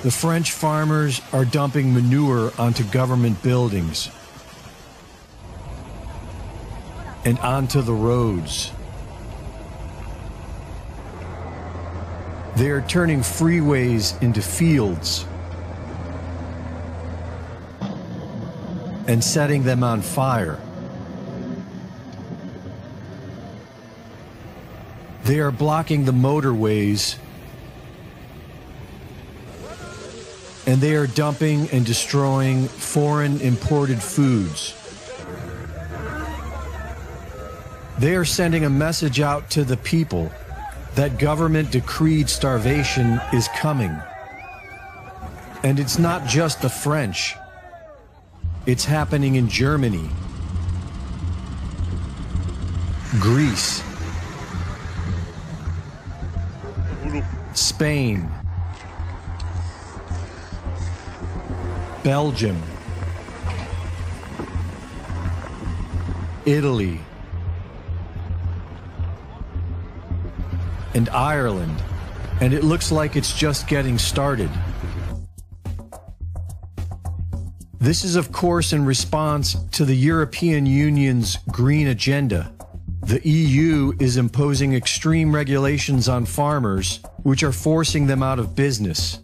The French farmers are dumping manure onto government buildings and onto the roads. They are turning freeways into fields and setting them on fire. They are blocking the motorways, and they are dumping and destroying foreign imported foods. They are sending a message out to the people that government-decreed starvation is coming. And it's not just the French. It's happening in Germany, Greece, Spain, Belgium, Italy, and Ireland, and it looks like it's just getting started. This is, of course, in response to the European Union's green agenda. The EU is imposing extreme regulations on farmers, which are forcing them out of business.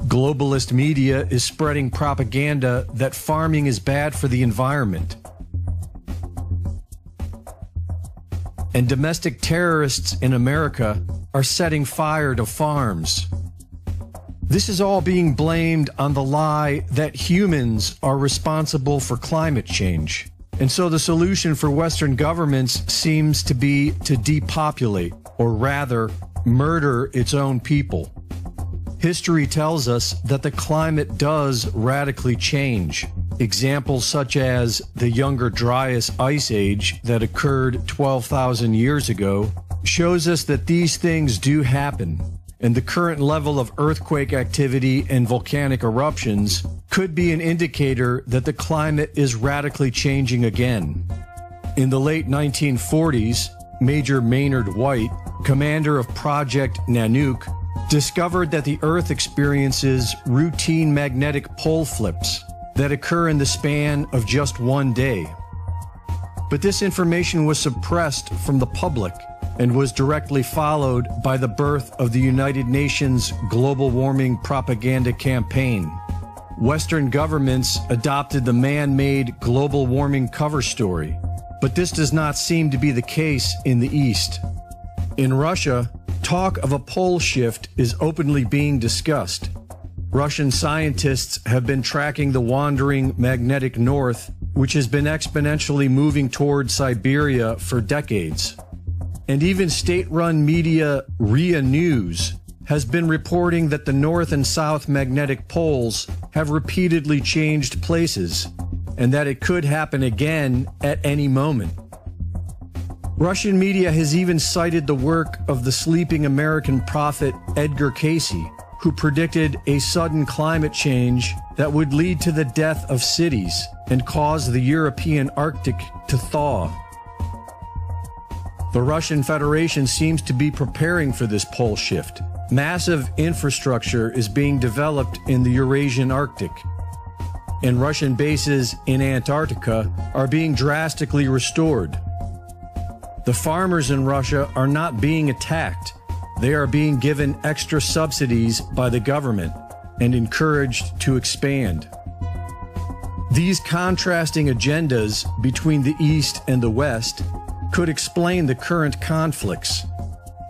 Globalist media is spreading propaganda that farming is bad for the environment. And domestic terrorists in America are setting fire to farms. This is all being blamed on the lie that humans are responsible for climate change. And so the solution for Western governments seems to be to depopulate, or rather, murder its own people. History tells us that the climate does radically change. Examples such as the Younger Dryas Ice Age that occurred 12,000 years ago shows us that these things do happen, and the current level of earthquake activity and volcanic eruptions could be an indicator that the climate is radically changing again. In the late 1940s, Major Maynard White, commander of Project Nanook, discovered that the Earth experiences routine magnetic pole flips that occur in the span of just one day. But this information was suppressed from the public and was directly followed by the birth of the United Nations global warming propaganda campaign. Western governments adopted the man-made global warming cover story, but this does not seem to be the case in the East. In Russia, talk of a pole shift is openly being discussed. Russian scientists have been tracking the wandering magnetic north, which has been exponentially moving toward Siberia for decades. And even state-run media RIA News has been reporting that the north and south magnetic poles have repeatedly changed places, and that it could happen again at any moment. Russian media has even cited the work of the sleeping American prophet Edgar Cayce, who predicted a sudden climate change that would lead to the death of cities and cause the European Arctic to thaw. The Russian Federation seems to be preparing for this pole shift. Massive infrastructure is being developed in the Eurasian Arctic, and Russian bases in Antarctica are being drastically restored. The farmers in Russia are not being attacked. They are being given extra subsidies by the government and encouraged to expand. These contrasting agendas between the East and the West could explain the current conflicts.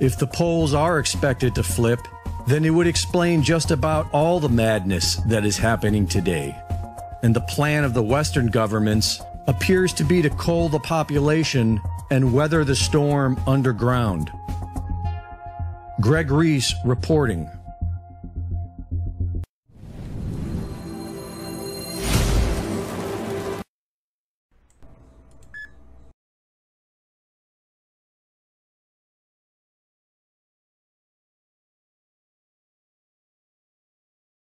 If the poles are expected to flip, then it would explain just about all the madness that is happening today. And the plan of the Western governments appears to be to cull the population and weather the storm underground. Greg Reese reporting.